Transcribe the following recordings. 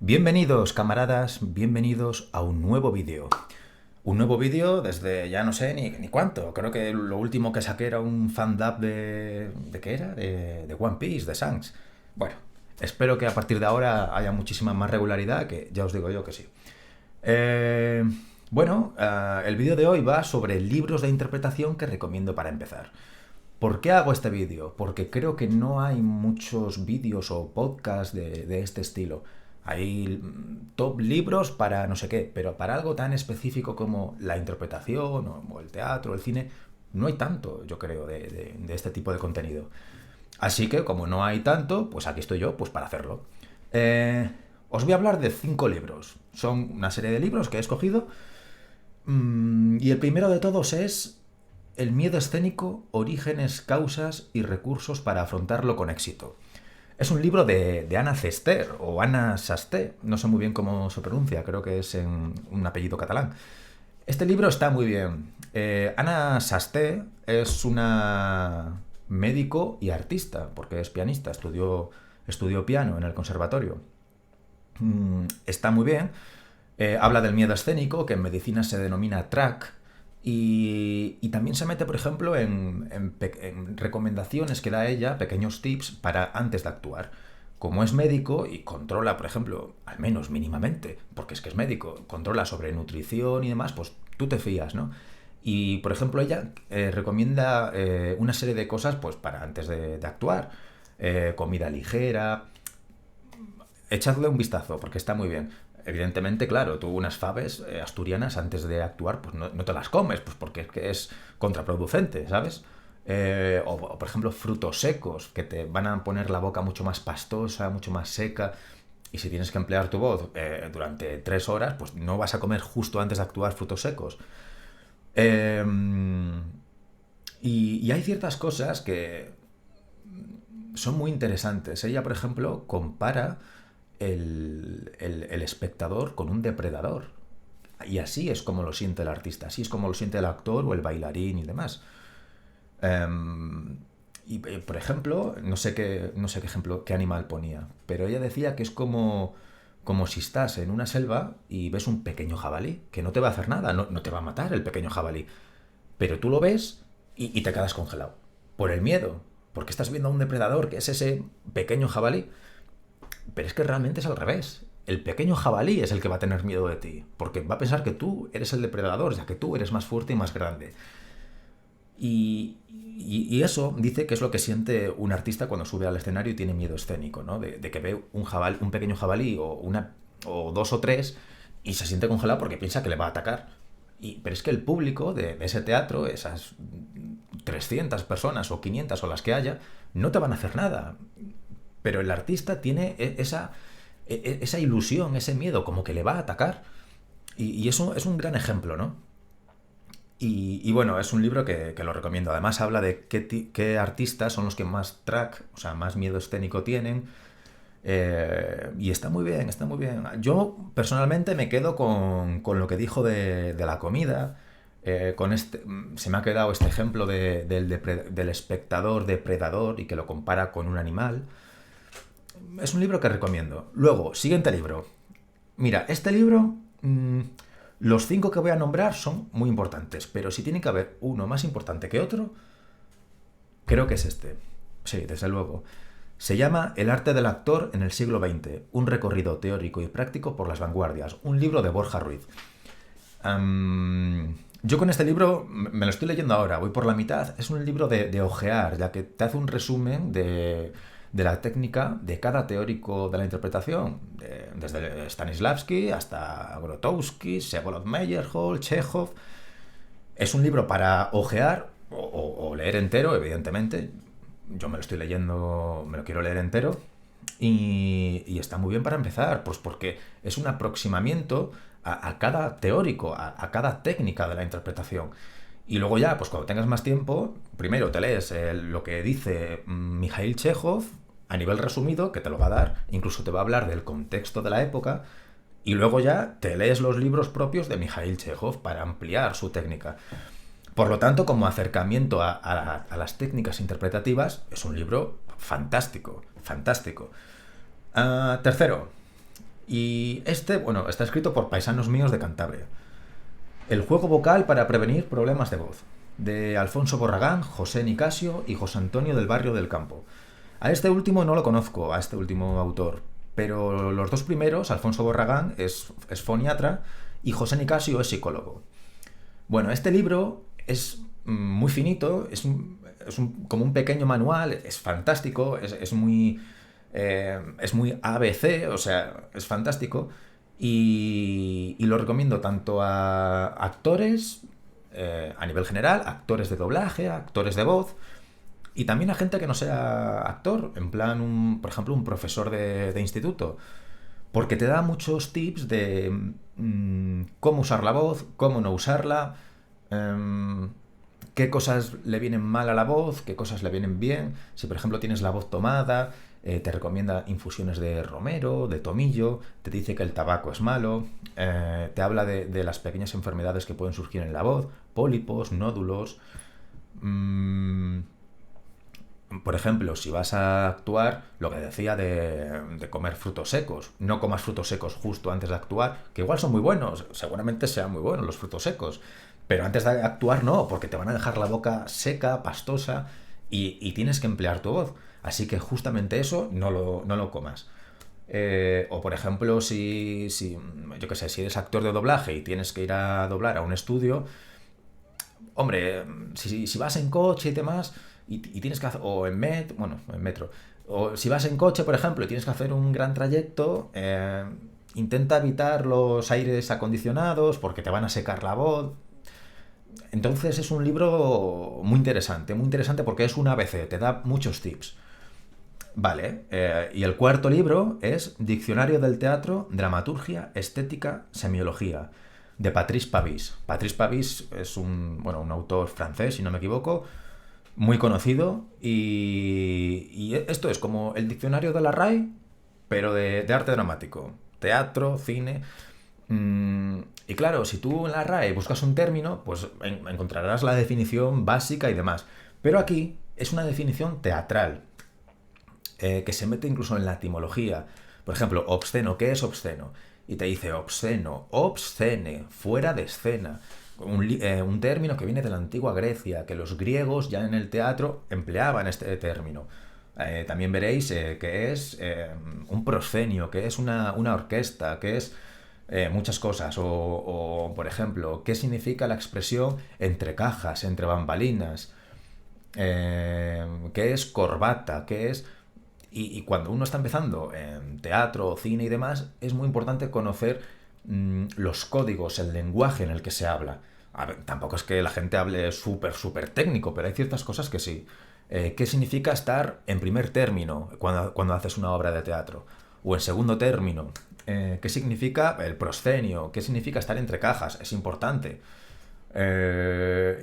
Bienvenidos, camaradas, bienvenidos a un nuevo vídeo. Un nuevo vídeo desde ya no sé ni cuánto. Creo que lo último que saqué era un fandub ¿De qué era? De One Piece, de Shanks. Bueno, espero que a partir de ahora haya muchísima más regularidad, que ya os digo yo que sí. El vídeo de hoy va sobre libros de interpretación que recomiendo para empezar. ¿Por qué hago este vídeo? Porque creo que no hay muchos vídeos o podcasts de este estilo. Hay top libros para no sé qué, pero para algo tan específico como la interpretación o el teatro, el cine, no hay tanto, yo creo, de este tipo de contenido. Así que, como no hay tanto, pues aquí estoy yo, pues para hacerlo. Os voy a hablar de 5 libros. Son una serie de libros que he escogido. Y el primero de todos es El miedo escénico, orígenes, causas y recursos para afrontarlo con éxito. Es un libro de Anna Sester, o Anna Sasté, no sé muy bien cómo se pronuncia, creo que es en un apellido catalán. Este libro está muy bien. Anna Sasté es una médico y artista, porque es pianista, estudió piano en el conservatorio. Está muy bien. Habla del miedo escénico, que en medicina se denomina TRAC, y también se mete, por ejemplo, en recomendaciones que da ella, pequeños tips para antes de actuar. Como es médico y controla, por ejemplo, al menos mínimamente, porque es que es médico, controla sobre nutrición y demás, pues tú te fías, ¿no? Y, por ejemplo, ella recomienda una serie de cosas pues para antes de actuar. Comida ligera. Echadle un vistazo, porque está muy bien. Evidentemente, claro, tú unas faves asturianas antes de actuar, pues no te las comes, pues porque es que es contraproducente, ¿sabes? Por ejemplo, frutos secos, que te van a poner la boca mucho más pastosa, mucho más seca. Y si tienes que emplear tu voz durante 3 horas, pues no vas a comer justo antes de actuar frutos secos. Eh, y hay ciertas cosas que son muy interesantes. Ella, por ejemplo, compara el espectador con un depredador. Y así es como lo siente el artista, así es como lo siente el actor o el bailarín y demás. Por ejemplo, no sé qué ejemplo, qué animal ponía, pero ella decía que es como si estás en una selva y ves un pequeño jabalí, que no te va a hacer nada, no te va a matar el pequeño jabalí, pero tú lo ves y te quedas congelado. Por el miedo, porque estás viendo a un depredador que es ese pequeño jabalí. Pero es que realmente es al revés. El pequeño jabalí es el que va a tener miedo de ti, porque va a pensar que tú eres el depredador, ya que tú eres más fuerte y más grande. Y eso dice que es lo que siente un artista cuando sube al escenario y tiene miedo escénico, ¿no? De que ve un pequeño jabalí o dos o tres y se siente congelado porque piensa que le va a atacar. Pero es que el público de ese teatro, esas 300 personas o 500 o las que haya, no te van a hacer nada. Pero el artista tiene esa ilusión, ese miedo, como que le va a atacar. Y eso es un gran ejemplo, ¿no? Y bueno, es un libro que lo recomiendo. Además habla de qué artistas son los que más track, o sea, más miedo escénico tienen. Y está muy bien, está muy bien. Yo personalmente me quedo con lo que dijo de la comida. Se me ha quedado este ejemplo del espectador depredador y que lo compara con un animal. Es un libro que recomiendo. Luego, siguiente libro. Mira, este libro, los 5 que voy a nombrar son muy importantes, pero si tiene que haber uno más importante que otro, creo que es este. Sí, desde luego. Se llama El arte del actor en el siglo XX, un recorrido teórico y práctico por las vanguardias, un libro de Borja Ruiz. Yo con este libro me lo estoy leyendo ahora, voy por la mitad. Es un libro de ojear, ya que te hace un resumen de la técnica de cada teórico de la interpretación, desde Stanislavski hasta Grotowski, Vsevolod Meyerhold, Chekhov. Es un libro para ojear o leer entero, evidentemente. Yo me lo estoy leyendo, me lo quiero leer entero. Y está muy bien para empezar, pues porque es un aproximamiento a cada teórico, a cada técnica de la interpretación. Y luego ya, pues cuando tengas más tiempo, primero te lees lo que dice Mikhail Chekhov a nivel resumido, que te lo va a dar, incluso te va a hablar del contexto de la época, y luego ya te lees los libros propios de Mikhail Chekhov para ampliar su técnica. Por lo tanto, como acercamiento a las técnicas interpretativas, es un libro fantástico, fantástico. Tercero, Y bueno, está escrito por paisanos míos de Cantabria. El juego vocal para prevenir problemas de voz, de Alfonso Borragán, José Nicasio y José Antonio del Barrio del Campo. A este último no lo conozco, a este último autor, pero los dos primeros, Alfonso Borragán es foniatra y José Nicasio es psicólogo. Bueno, este libro es muy finito, como un pequeño manual, es fantástico, es muy ABC, o sea, es fantástico. Y lo recomiendo tanto a actores, a nivel general, actores de doblaje, actores de voz, y también a gente que no sea actor, en plan, por ejemplo, un profesor de instituto, porque te da muchos tips de cómo usar la voz, cómo no usarla, em, qué cosas le vienen mal a la voz, qué cosas le vienen bien. Si por ejemplo tienes la voz tomada, te recomienda infusiones de romero, de tomillo, te dice que el tabaco es malo, te habla de las pequeñas enfermedades que pueden surgir en la voz, pólipos, nódulos. mm, por ejemplo, si vas a actuar, lo que decía de comer frutos secos, no comas frutos secos justo antes de actuar, que igual son muy buenos, seguramente sean muy buenos los frutos secos, pero antes de actuar no, porque te van a dejar la boca seca, pastosa, y tienes que emplear tu voz. Así que justamente eso no lo comas. O por ejemplo, yo qué sé, si eres actor de doblaje y tienes que ir a doblar a un estudio, hombre, si vas en coche y demás, y tienes que hacer, o en metro, o si vas en coche, por ejemplo, y tienes que hacer un gran trayecto, intenta evitar los aires acondicionados porque te van a secar la voz. Entonces es un libro muy interesante porque es un ABC, te da muchos tips. Vale, y el cuarto libro es Diccionario del Teatro, Dramaturgia, Estética, Semiología, de Patrice Pavis. Patrice Pavis es un autor francés, si no me equivoco, muy conocido, y esto es como el diccionario de la RAE, pero de arte dramático, teatro, cine. Y claro, si tú en la RAE buscas un término, pues encontrarás la definición básica y demás. Pero aquí es una definición teatral, que se mete incluso en la etimología. Por ejemplo, obsceno, ¿qué es obsceno? Y te dice obsceno, obscene, fuera de escena. Un término que viene de la antigua Grecia, que los griegos ya en el teatro empleaban este término. También veréis que es un proscenio, que es una orquesta, que es muchas cosas. Por ejemplo, ¿qué significa la expresión entre cajas, entre bambalinas? ¿Qué es corbata? ¿Qué es...? Y cuando uno está empezando en teatro, cine y demás, es muy importante conocer los códigos, el lenguaje en el que se habla. A ver, tampoco es que la gente hable súper técnico, pero hay ciertas cosas que sí. ¿Qué significa estar en primer término cuando haces una obra de teatro? O en segundo término. ¿Qué significa el proscenio? ¿Qué significa estar entre cajas? Es importante.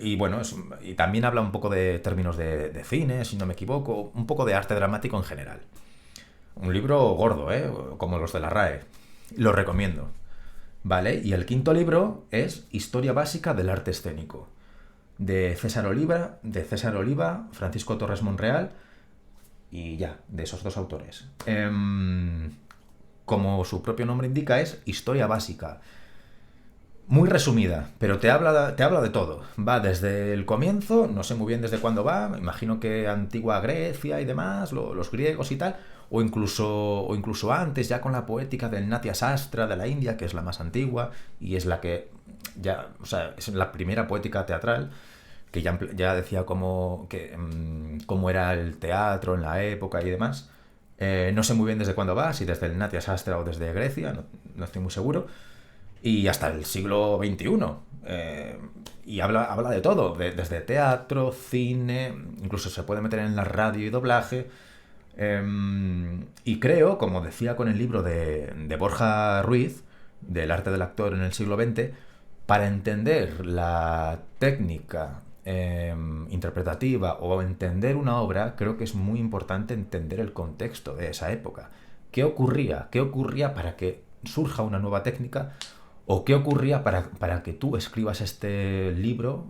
Y bueno, y también habla un poco de términos de cine, si no me equivoco, un poco de arte dramático en general. Un libro gordo, ¿eh? Como los de la RAE. Lo recomiendo. Vale, y el quinto libro es Historia básica del arte escénico, de César Oliva, Francisco Torres Monreal, y ya, de esos dos autores. Como su propio nombre indica, es historia básica. Muy resumida, pero te habla de todo. Va desde el comienzo, no sé muy bien desde cuándo va, me imagino que antigua Grecia y demás, los griegos y tal, o incluso antes, ya con la poética del Natya Sastra de la India, que es la más antigua y es la que ya, o sea, es la primera poética teatral, que ya decía cómo era el teatro en la época y demás. No sé muy bien desde cuándo va, si desde el Natya Sastra o desde Grecia, no estoy muy seguro, y hasta el siglo XXI. Y habla de todo, desde teatro, cine, incluso se puede meter en la radio y doblaje. Y creo, como decía con el libro de Borja Ruiz, del arte del actor en el siglo XX, para entender la técnica interpretativa o entender una obra, creo que es muy importante entender el contexto de esa época. ¿Qué ocurría? ¿Qué ocurría para que surja una nueva técnica? ¿O qué ocurría para que tú escribas este libro,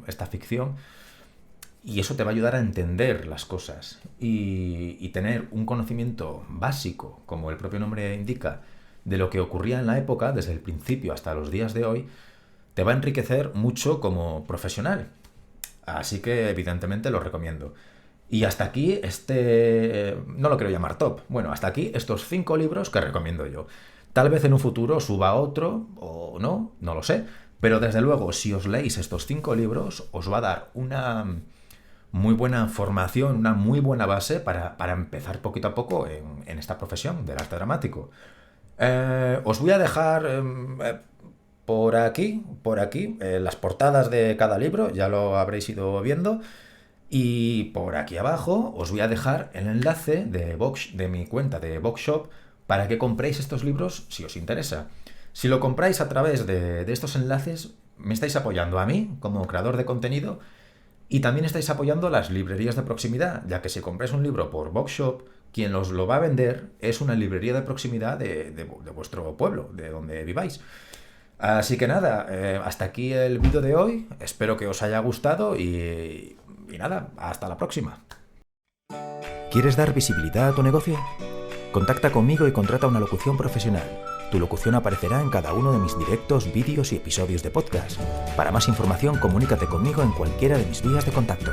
esta ficción? Y eso te va a ayudar a entender las cosas y tener un conocimiento básico, como el propio nombre indica, de lo que ocurría en la época, desde el principio hasta los días de hoy, te va a enriquecer mucho como profesional. Así que evidentemente lo recomiendo. Y hasta aquí no lo quiero llamar top. Bueno, hasta aquí estos 5 libros que recomiendo yo. Tal vez en un futuro suba otro o no lo sé. Pero desde luego, si os leéis estos 5 libros, os va a dar una muy buena formación, una muy buena base para empezar poquito a poco en esta profesión del arte dramático. Os voy a dejar por aquí, las portadas de cada libro, ya lo habréis ido viendo. Y por aquí abajo os voy a dejar el enlace de mi cuenta de Bookshop para que compréis estos libros si os interesa. Si lo compráis a través de estos enlaces, me estáis apoyando a mí como creador de contenido y también estáis apoyando a las librerías de proximidad, ya que si compráis un libro por Bookshop, quien os lo va a vender es una librería de proximidad de vuestro pueblo, de donde viváis. Así que nada, hasta aquí el vídeo de hoy. Espero que os haya gustado y nada, hasta la próxima. ¿Quieres dar visibilidad a tu negocio? Contacta conmigo y contrata una locución profesional. Tu locución aparecerá en cada uno de mis directos, vídeos y episodios de podcast. Para más información, comunícate conmigo en cualquiera de mis vías de contacto.